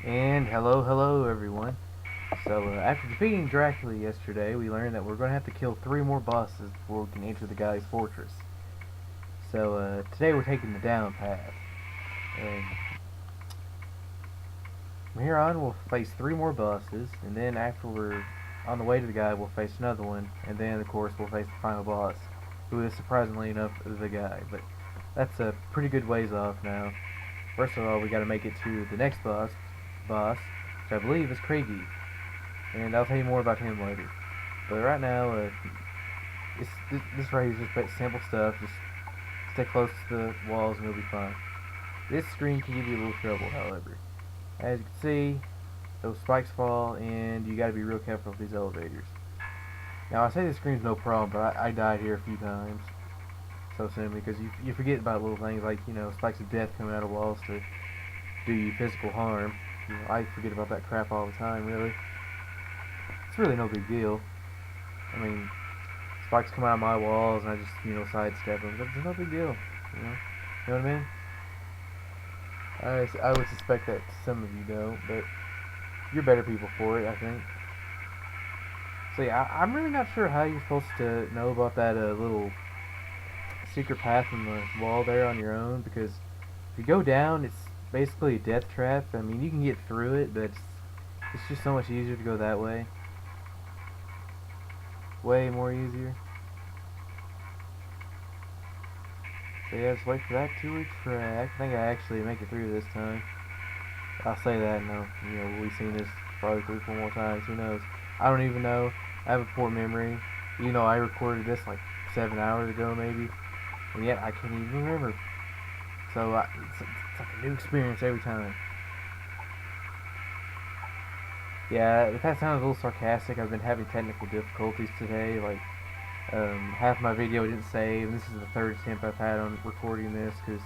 And hello everyone. After defeating Dracula yesterday, we learned that we're going to have to kill 3 more bosses before we can enter the guy's fortress. Today we're taking the down path. And from here on, we'll face 3 more bosses, and then after we're on the way to the guy, we'll face another one, and then, of course, we'll face the final boss, who is surprisingly enough the guy. But that's a pretty good ways off now. First of all, we got to make it to the next boss, which I believe is Craigie. And I'll tell you more about him later. But right now, this right here is just simple stuff. Just stay close to the walls and you'll be fine. This screen can give you a little trouble, however. As you can see, those spikes fall, and you got to be real careful with these elevators. Now, I say the screen's no problem, but I died here a few times so simply because you forget about little things like, spikes of death coming out of walls to do you physical harm. I forget about that crap all the time, really. It's really no big deal. I mean, spikes come out of my walls and I just, sidestep them. But it's no big deal, you know? You know what I mean? I would suspect that some of you don't, but you're better people for it, I think. So yeah, I'm really not sure how you're supposed to know about that little secret path in the wall there on your own, because if you go down, it's basically a death trap. I mean, you can get through it, but it's just so much easier to go that way. Way more easier. So yeah, just wait for that to retract. I think I actually make it through this time. I'll say that, no. We've seen this probably 3, 4 more times. Who knows? I don't even know. I have a poor memory. I recorded this like 7 hours ago, maybe, and yet I can't even remember. So it's like a new experience every time. Yeah, if that sounds a little sarcastic, I've been having technical difficulties today. Like, half my video didn't save, and this is the third attempt I've had on recording this because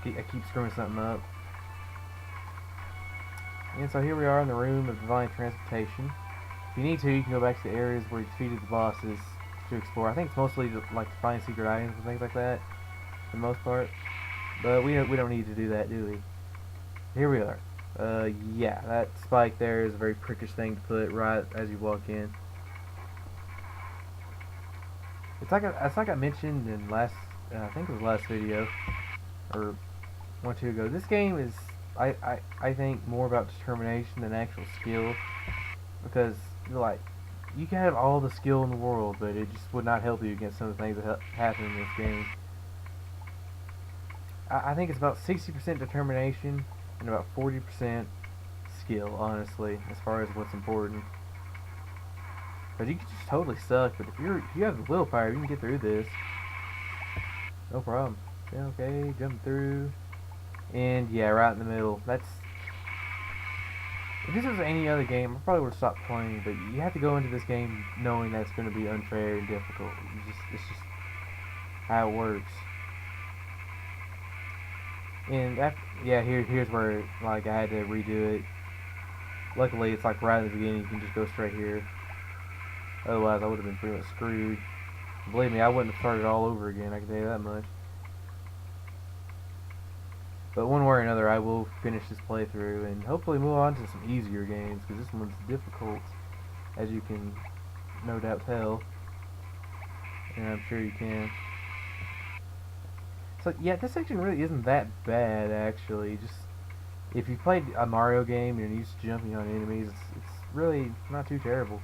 I keep screwing something up. And so here we are in the room of divine transportation. If you need to, you can go back to the areas where you defeated the bosses to explore. I think it's mostly to find secret items and things like that, for the most part. But we don't need to do that, do we? Here we are. Yeah, that spike there is a very prickish thing to put right as you walk in. It's like I mentioned in I think it was last video, or 1 or 2 ago. This game is, I think, more about determination than actual skill, because you can have all the skill in the world, but it just would not help you against some of the things that happen in this game. I think it's about 60% determination and about 40% skill, honestly, as far as what's important. But you can just totally suck, but if you have the willpower, you can get through this. No problem. Yeah, okay, jump through. And yeah, right in the middle. If this was any other game, I probably would have stopped playing, but you have to go into this game knowing that it's going to be unfair and difficult. It's just how it works. And yeah, here's where I had to redo it. Luckily, it's like right at the beginning. You can just go straight here. Otherwise, I would have been pretty much screwed. Believe me, I wouldn't have started all over again. I can tell you that much. But one way or another, I will finish this playthrough and hopefully move on to some easier games, because this one's difficult, as you can no doubt tell, and I'm sure you can. So yeah, this section really isn't that bad, actually. Just if you've played a Mario game and you're used to jumping on enemies, it's really not too terrible.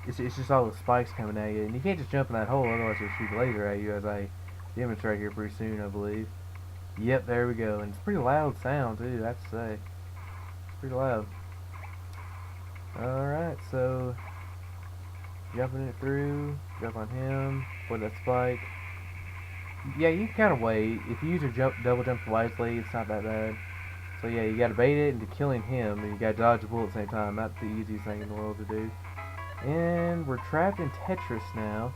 It's just all the spikes coming at you, and you can't just jump in that hole, otherwise it'll shoot a laser at you, as I demonstrate here pretty soon, I believe. Yep, there we go, and it's pretty loud sound too, I have to say. It's pretty loud. Alright, so jumping it through, jump on him, for that spike. Yeah, you can kind of wait. If you use your double jump wisely, it's not that bad. So yeah, you gotta bait it into killing him, and you gotta dodge the bullet at the same time. Not the easiest thing in the world to do. And we're trapped in Tetris now,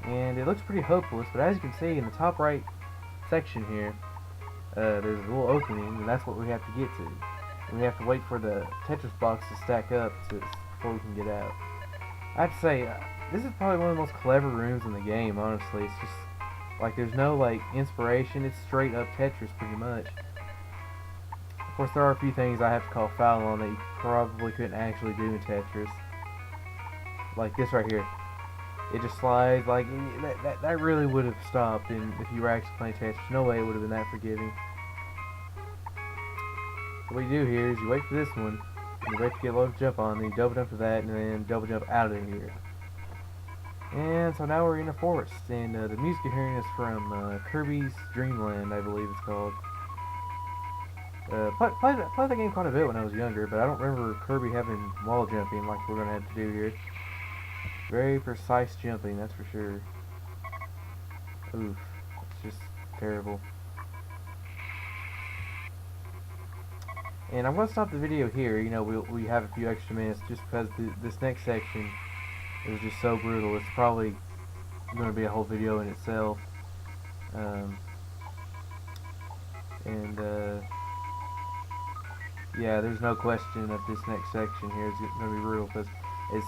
and it looks pretty hopeless, but as you can see in the top right section here, there's a little opening, and that's what we have to get to. And we have to wait for the Tetris blocks to stack up before we can get out. I have to say, this is probably one of the most clever rooms in the game, honestly. It's just, there's no, inspiration. It's straight up Tetris, pretty much. Of course, there are a few things I have to call foul on that you probably couldn't actually do in Tetris. Like this right here. It just slides, like, that really would have stopped and if you were actually playing Tetris. No way it would have been that forgiving. So what you do here is you wait for this one, and you wait to get low to jump on, then you double jump to that, and then double jump out of here. And so now we're in a forest, and the music you're hearing is from Kirby's Dream Land, I believe it's called. Played that game quite a bit when I was younger, but I don't remember Kirby having wall jumping like we're going to have to do here. Very precise jumping, that's for sure. Oof, it's just terrible. And I'm going to stop the video here. You know, we have a few extra minutes just because this next section is just so brutal. It's probably going to be a whole video in itself. Um, and yeah, there's no question that this next section here is going to be brutal because it's